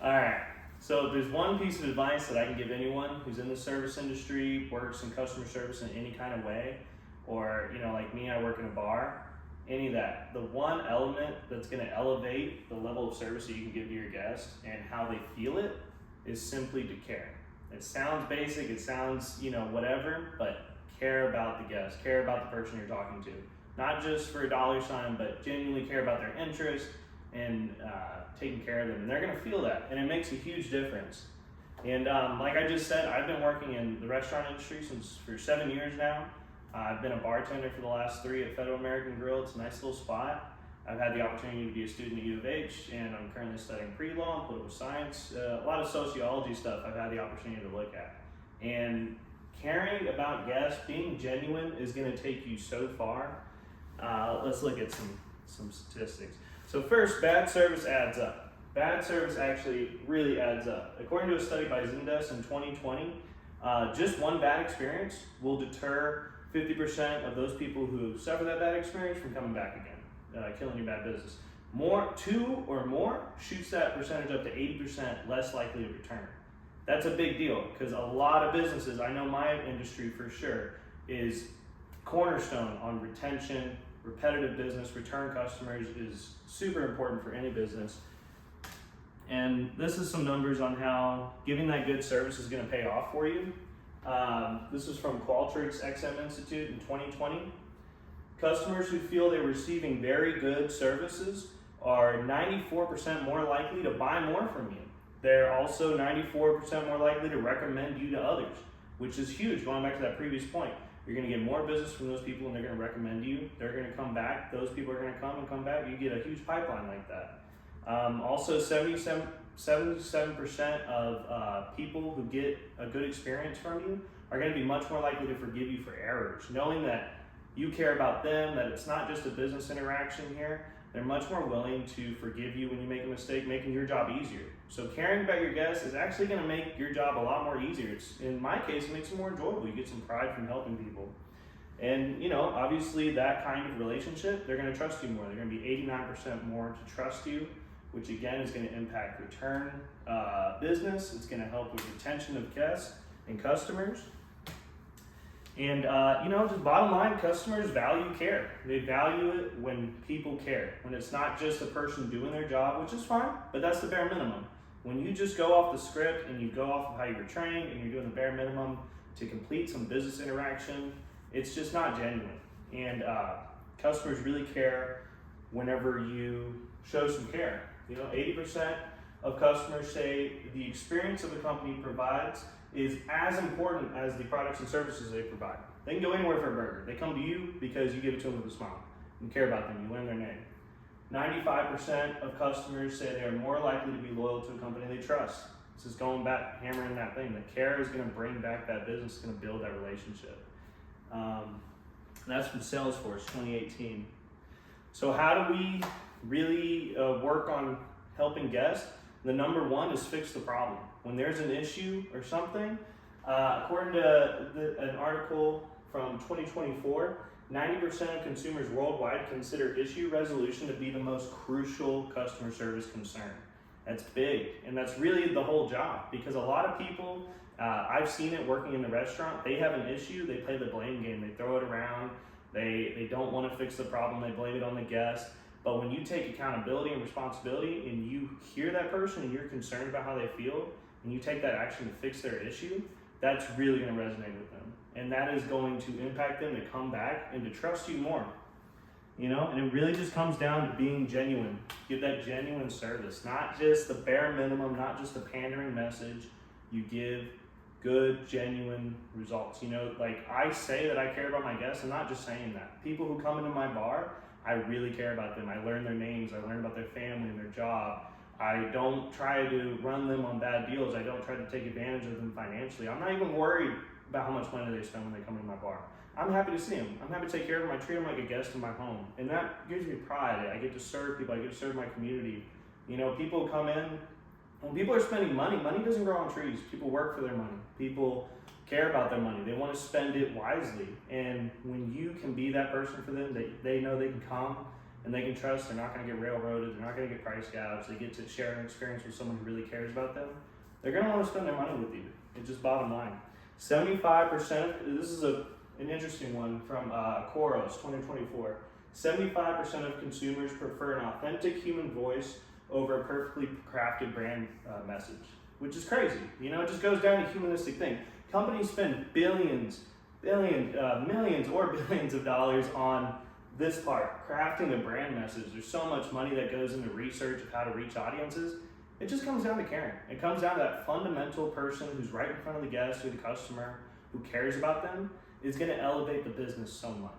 All right. So if there's one piece of advice that I can give anyone who's in the service industry, works in customer service in any kind of way, or like me, I work in a bar, any of that. The one element that's going to elevate the level of service that you can give to your guest and how they feel it is simply to care. It sounds basic, it sounds whatever, but care about the guest, care about the person you're talking to. Not just for a dollar sign, but genuinely care about their interest and taking care of them. And they're gonna feel that, and it makes a huge difference. And like I just said, I've been working in the restaurant industry for 7 years now. I've been a bartender for the last 3 at Federal American Grill. It's a nice little spot. I've had the opportunity to be a student at U of H, and I'm currently studying pre-law and political science. A lot of sociology stuff I've had the opportunity to look at. And caring about guests, being genuine is gonna take you so far. Let's look at some statistics. So first, bad service adds up. Bad service actually really adds up. According to a study by Zendesk in 2020, just one bad experience will deter 50% of those people who suffer that bad experience from coming back again, killing your bad business. 2 or more shoots that percentage up to 80% less likely to return. That's a big deal because a lot of businesses, I know my industry for sure, is cornerstone on retention. Repetitive business, return customers is super important for any business. And this is some numbers on how giving that good service is going to pay off for you. This is from Qualtrics XM Institute in 2020. Customers who feel they're receiving very good services are 94% more likely to buy more from you. They're also 94% more likely to recommend you to others, which is huge. Going back to that previous point, you're going to get more business from those people and they're going to recommend you. They're going to come back. Those people are going to come back. You get a huge pipeline like that. Also, 77% of people who get a good experience from you are going to be much more likely to forgive you for errors. Knowing that you care about them, that it's not just a business interaction here, they're much more willing to forgive you when you make a mistake, making your job easier. So caring about your guests is actually going to make your job a lot more easier. In my case, it makes it more enjoyable. You get some pride from helping people. And obviously that kind of relationship, they're going to trust you more. They're going to be 89% more to trust you, which again is going to impact return business. It's going to help with retention of guests and customers. And just bottom line, customers value care. They value it when people care. When it's not just a person doing their job, which is fine, but that's the bare minimum. When you just go off the script and you go off of how you were trained and you're doing the bare minimum to complete some business interaction, it's just not genuine. And customers really care whenever you show some care. 80% of customers say the experience of the company provides is as important as the products and services they provide. They can go anywhere for a burger. They come to you because you give it to them with a smile. You care about them, you learn their name. 95% of customers say they are more likely to be loyal to a company they trust. This is going back, hammering that thing. The care is going to bring back that business, it's going to build that relationship. That's from Salesforce 2018. So how do we really work on helping guests? The number one is fix the problem. When there's an issue or something, according to an article from 2024, 90% of consumers worldwide consider issue resolution to be the most crucial customer service concern. That's big, and that's really the whole job, because a lot of people, I've seen it working in the restaurant, they have an issue, they play the blame game, they throw it around, they don't want to fix the problem, they blame it on the guest. But when you take accountability and responsibility and you hear that person and you're concerned about how they feel and you take that action to fix their issue, that's really going to resonate with them. And that is going to impact them to come back and to trust you more. And it really just comes down to being genuine. Give that genuine service, not just the bare minimum, not just a pandering message. You give good, genuine results. Like I say that I care about my guests, I'm not just saying that. People who come into my bar, I really care about them. I learn their names, I learn about their family and their job. I don't try to run them on bad deals. I don't try to take advantage of them financially. I'm not even worried about how much money they spend when they come into my bar. I'm happy to see them. I'm happy to take care of them. I treat them like a guest in my home. And that gives me pride. I get to serve people. I get to serve my community. People come in. When people are spending money, money doesn't grow on trees. People work for their money. People care about their money. They want to spend it wisely. And when you can be that person for them, they know they can come and they can trust they're not going to get railroaded, they're not going to get price gouged, they get to share an experience with someone who really cares about them, they're going to want to spend their money with you. It's just bottom line. 75%, this is an interesting one from Khoros 2024. 75% of consumers prefer an authentic human voice over a perfectly crafted brand message, which is crazy. You know, it just goes down to a humanistic thing. Companies spend millions or billions of dollars on this part, crafting a brand message. There's so much money that goes into research of how to reach audiences. It just comes down to caring. It comes down to that fundamental person who's right in front of the guest or the customer who cares about them is going to elevate the business so much.